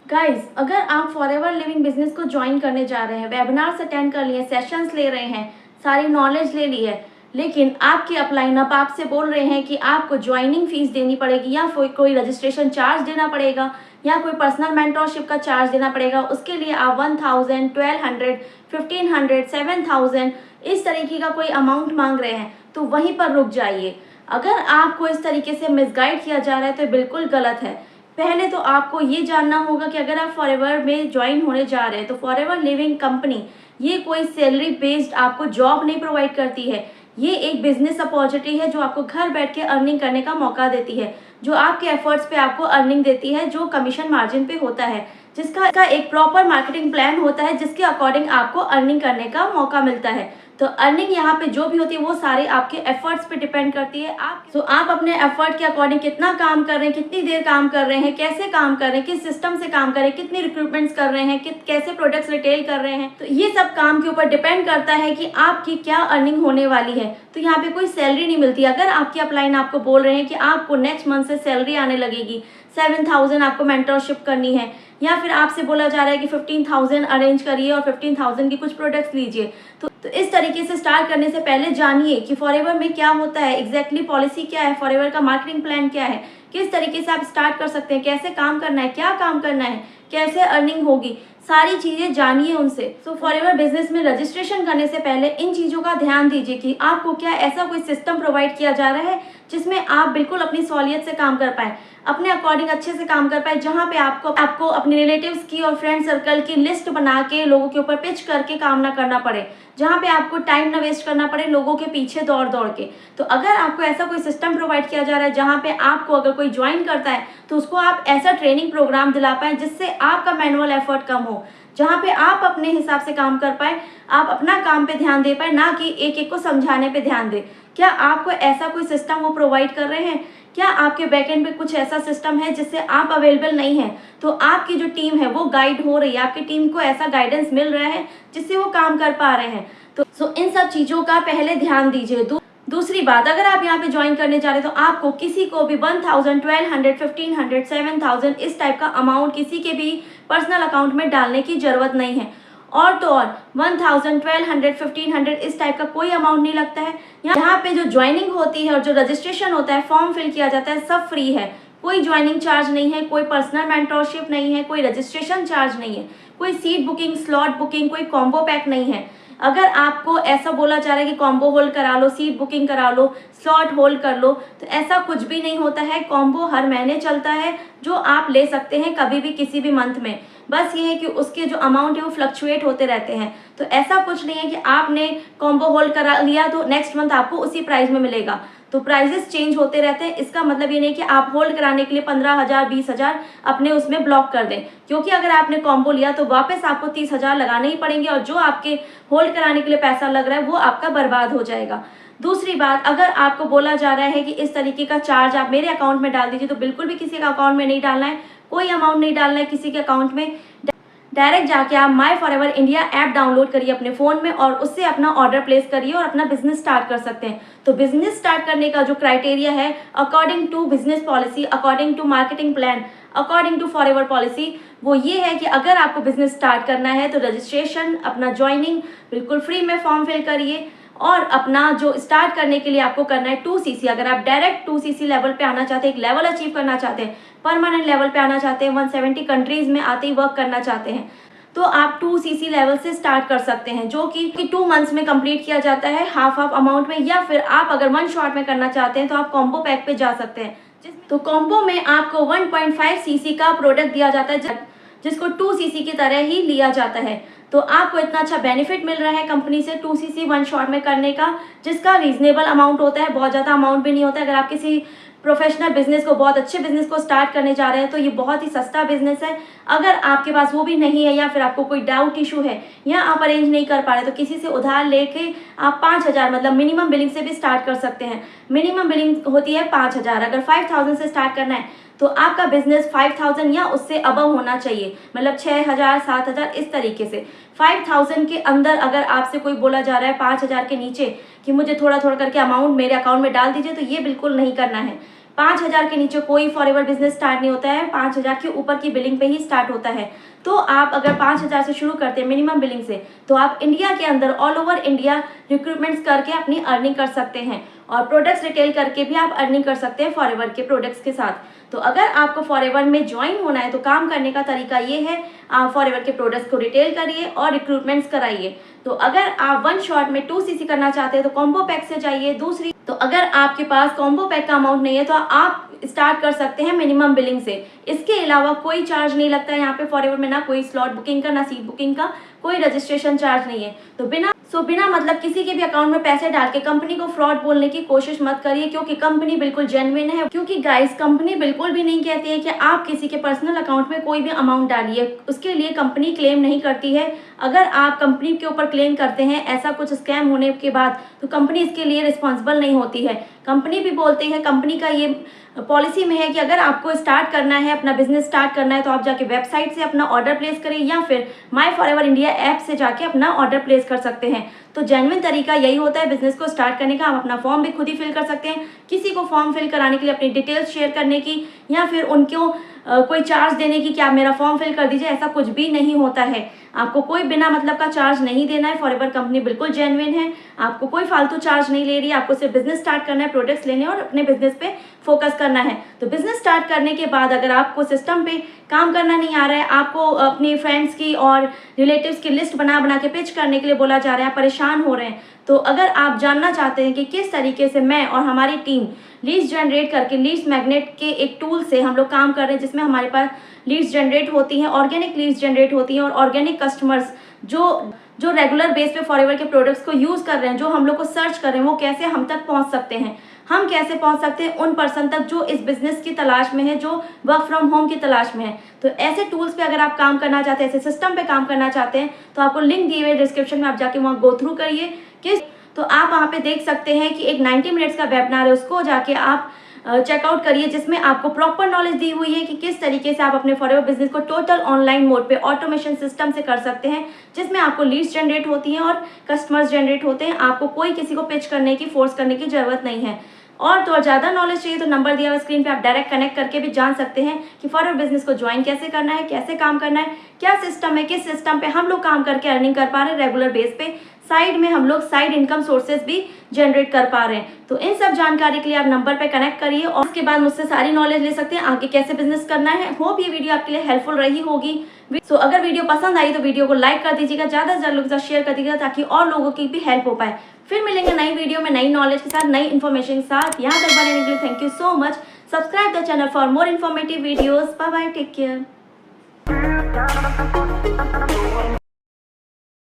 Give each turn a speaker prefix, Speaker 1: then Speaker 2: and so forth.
Speaker 1: Guys, अगर आप forever living business को ज्वाइन करने जा रहे हैं, वेबिनार्स अटेंड कर लिए, सेशंस ले रहे हैं, सारी नॉलेज ले ली है, लेकिन आपके अपलाइन अप आपसे बोल रहे हैं कि आपको ज्वाइनिंग फीस देनी पड़ेगी या कोई रजिस्ट्रेशन चार्ज देना पड़ेगा या कोई पर्सनल मेंटोरशिप का चार्ज देना पड़ेगा, उसके लिए आप 1000, 1200, 1500, 7000 इस तरीके का कोई अमाउंट मांग रहे हैं, तो वहीं पर रुक जाइए। अगर आपको इस तरीके से मिसगाइड किया जा रहा है तो बिल्कुल गलत है। पहले तो आपको ये जानना होगा कि अगर आप फॉरएवर में ज्वाइन होने जा रहे हैं तो फॉरएवर लिविंग कंपनी ये कोई सैलरी बेस्ड आपको जॉब नहीं प्रोवाइड करती है। ये एक बिजनेस अपॉर्चुनिटी है जो आपको घर बैठ के अर्निंग करने का मौका देती है, जो आपके एफर्ट्स पे आपको अर्निंग देती है, जो कमीशन मार्जिन पे होता है, जिसका एक प्रॉपर मार्केटिंग प्लान होता है, जिसके अकॉर्डिंग आपको अर्निंग करने का मौका मिलता है। तो अर्निंग यहाँ पे जो भी होती है वो सारे आपके एफर्ट्स पे डिपेंड करती है। आप अपने एफर्ट के अकॉर्डिंग कितना काम कर रहे हैं, कितनी देर काम कर रहे हैं, कैसे काम कर रहे हैं, किस सिस्टम से काम कर रहे हैं, कितनी रिक्रूटमेंट्स कर रहे हैं, कैसे प्रोडक्ट्स रिटेल कर रहे हैं, तो ये सब काम के ऊपर डिपेंड करता है कि आपकी क्या अर्निंग होने वाली है। तो यहाँ पे कोई सैलरी नहीं मिलती। अगर आपकी अपलाइन आपको बोल रहे हैं कि आपको नेक्स्ट मंथ से सैलरी आने लगेगी, 7000 आपको मेंटरशिप करनी है, या फिर आपसे बोला जा रहा है कि 15,000 अरेंज करिए और 15,000 की कुछ प्रोडक्ट्स लीजिए, तो इस तरीके से स्टार्ट करने से पहले जानिए कि फॉरएवर में क्या होता है, एग्जैक्टली पॉलिसी क्या है, फॉरएवर का मार्केटिंग प्लान क्या है, किस तरीके से आप स्टार्ट कर सकते हैं, कैसे काम करना है, क्या काम करना है, कैसे अर्निंग होगी, सारी चीज़ें जानिए उनसे। तो फॉरएवर बिजनेस में रजिस्ट्रेशन करने से पहले इन चीज़ों का ध्यान दीजिए कि आपको क्या ऐसा कोई सिस्टम प्रोवाइड किया जा रहा है जिसमें आप बिल्कुल अपनी सहूलियत से काम कर पाए, अपने अकॉर्डिंग अच्छे से काम कर पाए, जहाँ पे आपको अपने रिलेटिव्स की और फ्रेंड सर्कल की लिस्ट बना के लोगों के ऊपर पिच करके काम ना करना पड़े, जहाँ पे आपको टाइम ना वेस्ट करना पड़े लोगों के पीछे दौड़ दौड़ के। तो अगर आपको ऐसा कोई सिस्टम प्रोवाइड किया जा रहा है जहाँ पे आपको अगर कोई ज्वाइन करता है तो उसको आप ऐसा ट्रेनिंग प्रोग्राम दिला पाए जिससे आपका मैनुअल एफर्ट कम हो, जहाँ पे आप अपने हिसाब से काम कर पाए, आप अपना काम पे ध्यान दे पाए, ना कि एक एक को समझाने पे ध्यान दे। क्या आपको ऐसा कोई सिस्टम वो प्रोवाइड कर रहे हैं? क्या आपके बैकएंड पे कुछ ऐसा सिस्टम है जिससे आप अवेलेबल नहीं है तो आपकी जो टीम है वो गाइड हो रही है, आपकी टीम को ऐसा गाइडेंस मिल रहा है जिससे वो काम कर पा रहे हैं? तो इन सब चीज़ों का पहले ध्यान दीजिए। दूसरी बात, अगर आप यहाँ पे ज्वाइन करने जा रहे हैं तो आपको किसी को भी 1000, 1200, 1500, 7000 इस टाइप का अमाउंट किसी के भी पर्सनल अकाउंट में डालने की ज़रूरत नहीं है। और तो और 1000, 1200, 1500 इस टाइप का कोई अमाउंट नहीं लगता है। यहाँ पे जो ज्वाइनिंग होती है और जो रजिस्ट्रेशन होता है, फॉर्म फिल किया जाता है, सब फ्री है। कोई ज्वाइनिंग चार्ज नहीं है, कोई पर्सनल मेंटरशिप नहीं है, कोई रजिस्ट्रेशन चार्ज नहीं है, कोई सीट बुकिंग, स्लॉट बुकिंग, कोई कॉम्बो पैक नहीं है। अगर आपको ऐसा बोला जा रहा है कि कॉम्बो होल्ड करा लो, सीट बुकिंग करा लो, स्लॉट होल्ड कर लो, तो ऐसा कुछ भी नहीं होता है। कॉम्बो हर महीने चलता है जो आप ले सकते हैं कभी भी किसी भी मंथ में। बस ये है कि उसके जो अमाउंट है वो फ्लक्चुएट होते रहते हैं। तो ऐसा कुछ नहीं है कि आपने कॉम्बो होल्ड करा लिया तो नेक्स्ट मंथ आपको उसी प्राइस में मिलेगा। तो प्राइजेस चेंज होते रहते हैं। इसका मतलब ये नहीं कि आप होल्ड कराने के लिए 15,000, 20,000 अपने उसमें ब्लॉक कर दें, क्योंकि अगर आपने कॉम्बो लिया तो वापस आपको 30,000 लगाने ही पड़ेंगे और जो आपके होल्ड कराने के लिए पैसा लग रहा है वो आपका बर्बाद हो जाएगा। दूसरी बात, अगर आपको बोला जा रहा है कि इस तरीके का चार्ज आप मेरे अकाउंट में डाल दीजिए, तो बिल्कुल भी किसी का अकाउंट में नहीं डालना है, कोई अमाउंट नहीं डालना है किसी के अकाउंट में। डायरेक्ट जाके आप माई फॉरएवर इंडिया ऐप डाउनलोड करिए अपने फ़ोन में और उससे अपना ऑर्डर प्लेस करिए और अपना बिजनेस स्टार्ट कर सकते हैं। तो बिजनेस स्टार्ट करने का जो क्राइटेरिया है, according to business policy, according to marketing plan, according to forever policy, वो ये है कि अगर आपको बिजनेस स्टार्ट करना है तो रजिस्ट्रेशन, अपना ज्वाइनिंग बिल्कुल फ्री में फॉर्म फिल करिए और अपना जो स्टार्ट करने के लिए आपको करना है 2cc। अगर आप डायरेक्ट 2cc लेवल पे आना चाहते हैं, एक लेवल अचीव करना चाहते हैं, परमानेंट लेवल पे आना चाहते हैं, 170 कंट्रीज में आते ही वर्क करना चाहते हैं, तो आप 2cc लेवल से स्टार्ट कर सकते हैं, जो कि 2 मंथ्स में कंप्लीट किया जाता है हाफ अमाउंट में। या फिर आप अगर 1 शॉट में करना चाहते हैं तो आप कॉम्बो पैक पे जा सकते हैं। तो कॉम्बो में आपको 1.5cc का प्रोडक्ट दिया जाता है जिसको 2cc की तरह ही लिया जाता है। तो आपको इतना अच्छा बेनिफिट मिल रहा है कंपनी से 2cc 1 शॉट में करने का, जिसका रीजनेबल अमाउंट होता है, बहुत ज़्यादा अमाउंट भी नहीं होता है। अगर आप किसी प्रोफेशनल बिजनेस को, बहुत अच्छे बिजनेस को स्टार्ट करने जा रहे हैं तो ये बहुत ही सस्ता बिजनेस है। अगर आपके पास वो भी नहीं है या फिर आपको कोई डाउट इशू है या आप अरेंज नहीं कर पा रहे तो किसी से उधार लेके आप 5,000 मतलब मिनिमम बिलिंग से भी स्टार्ट कर सकते हैं। मिनिमम बिलिंग होती है 5,000। अगर 5,000 से स्टार्ट करना है तो आपका बिजनेस 5,000 या उससे अबव होना चाहिए, मतलब 6,000, 7,000 इस तरीके से। 5,000 के अंदर अगर आपसे कोई बोला जा रहा है 5,000 के नीचे कि मुझे थोड़ा थोड़ा करके अमाउंट मेरे अकाउंट में डाल दीजिए, तो ये बिल्कुल नहीं करना है। 5,000 के नीचे कोई फॉरएवर बिजनेस स्टार्ट नहीं होता है, 5,000 के ऊपर की बिलिंग पे ही स्टार्ट होता है। तो आप अगर 5,000 से शुरू करते हैं मिनिमम बिलिंग से, तो आप इंडिया के अंदर ऑल ओवर इंडिया रिक्रूटमेंट्स करके अपनी अर्निंग कर सकते हैं और प्रोडक्ट्स रिटेल करके भी आप अर्निंग कर सकते हैं फॉरएवर के प्रोडक्ट्स के साथ। तो अगर आपको फॉरएवर में ज्वाइन होना है तो काम करने का तरीका ये है, आप फॉरएवर के प्रोडक्ट्स को रिटेल करिए और रिक्रूटमेंट्स कराइए। तो अगर आप वन शॉट में 2cc करना चाहते हैं तो कॉम्बो पैक से जाइए। दूसरी, तो अगर आपके पास कॉम्बो पैक का अमाउंट नहीं है तो आप स्टार्ट कर सकते हैं मिनिमम बिलिंग से। इसके अलावा कोई चार्ज नहीं लगता है यहाँ पे फॉरएवर में, ना कोई स्लॉट बुकिंग का, ना सीट बुकिंग का, कोई रजिस्ट्रेशन चार्ज नहीं है। तो बिना मतलब किसी के भी अकाउंट में पैसे डाल के कंपनी को फ्रॉड बोलने की कोशिश मत करिए, क्योंकि कंपनी बिल्कुल जेन्युइन है। क्योंकि गाइस, कंपनी बिल्कुल भी नहीं कहती है कि आप किसी के पर्सनल अकाउंट में कोई भी अमाउंट डालिए, उसके लिए कंपनी क्लेम नहीं करती है। अगर आप कंपनी के ऊपर क्लेम करते हैं ऐसा कुछ स्कैम होने के बाद, तो कंपनी इसके लिए रिस्पॉन्सिबल नहीं होती है। कंपनी भी बोलते हैं, कंपनी का ये पॉलिसी में है कि अगर आपको स्टार्ट करना है, अपना बिजनेस स्टार्ट करना है, तो आप जाके वेबसाइट से अपना ऑर्डर प्लेस करें या फिर माई फॉरएवर इंडिया ऐप से जाके अपना ऑर्डर प्लेस कर सकते हैं। तो जेन्युइन तरीका यही होता है बिजनेस को स्टार्ट करने का। आप अपना फॉर्म भी खुद ही फिल कर सकते हैं, किसी को फॉर्म फिल कराने के लिए अपनी डिटेल्स शेयर करने की या फिर उनको कोई चार्ज देने की कि आप मेरा फॉर्म फिल कर दीजिए, ऐसा कुछ भी नहीं होता है। आपको कोई बिना मतलब का चार्ज नहीं देना है। फॉरएवर कंपनी बिल्कुल जेन्युइन है, आपको कोई फालतू चार्ज नहीं ले रही है। आपको सिर्फ बिजनेस स्टार्ट करना है, प्रोडक्ट्स लेने और अपने बिजनेस पे फोकस करना है। तो बिजनेस स्टार्ट करने के बाद अगर आपको सिस्टम पे काम करना नहीं आ रहा है, आपको अपनी फ्रेंड्स की और रिलेटिव्स की लिस्ट बना के पिच करने के लिए बोला जा रहा है, परेशान हो रहे हैं, तो अगर आप जानना चाहते हैं कि किस तरीके से मैं और हमारी टीम लीड्स जनरेट करके, लीड्स मैग्नेट के एक टूल से हम लोग काम कर रहे हैं जिसमें हमारे पास लीड्स जनरेट होती हैं, ऑर्गेनिक लीड्स जनरेट होती हैं और ऑर्गेनिक कस्टमर्स जो रेगुलर बेस पे फॉरएवर के प्रोडक्ट्स को यूज़ कर रहे हैं, जो हम लोग को सर्च कर रहे हैं, वो कैसे हम तक पहुंच सकते हैं। हम कैसे पहुंच सकते हैं उन पर्सन तक जो इस बिजनेस की तलाश में है, जो वर्क फ्रॉम होम की तलाश में है। तो ऐसे टूल्स पे अगर आप काम करना चाहते हैं, ऐसे सिस्टम पे काम करना चाहते हैं, तो आपको लिंक दिए हुए डिस्क्रिप्शन में, आप जाके वहाँ गो थ्रू करिए। तो आप वहाँ पे देख सकते हैं कि एक 90 मिनट्स का वेबिनार है, उसको जाके आप चेकआउट करिए, जिसमें आपको प्रॉपर नॉलेज दी हुई है कि किस तरीके से आप अपने फॉरएवर बिजनेस को टोटल ऑनलाइन मोड पे ऑटोमेशन सिस्टम से कर सकते हैं, जिसमें आपको लीड्स जनरेट होती हैं और कस्टमर्स जनरेट होते हैं। आपको कोई किसी को पिच करने की, फोर्स करने की जरूरत नहीं है। और ज़्यादा नॉलेज चाहिए तो नंबर दिया हुआ स्क्रीन पे, आप डायरेक्ट कनेक्ट करके भी जान सकते हैं कि फॉरएवर बिजनेस को ज्वाइन कैसे करना है, कैसे काम करना है, क्या सिस्टम है, किस सिस्टम पे हम लोग काम करके अर्निंग कर पा रहे हैं रेगुलर बेस पे, साइड में हम लोग साइड इनकम सोर्सेज भी जनरेट कर पा रहे हैं। तो इन सब जानकारी के लिए आप नंबर पे कनेक्ट करिए और उसके बाद मुझसे सारी नॉलेज ले सकते हैं आगे कैसे बिजनेस करना है। होप ये वीडियो आपके लिए हेल्पफुल रही होगी। सो अगर वीडियो पसंद आई तो वीडियो को लाइक कर दीजिएगा, ज़्यादा से ज़्यादा लोगों के साथ शेयर कर दीजिएगा ताकि और लोगों की भी हेल्प हो पाए। फिर मिलेंगे नई वीडियो में नई नॉलेज के साथ, नई इन्फॉर्मेशन के साथ। यहाँ तक बने रहने के लिए thank you so much. Subscribe the channel for more informative videos. Bye bye, take care.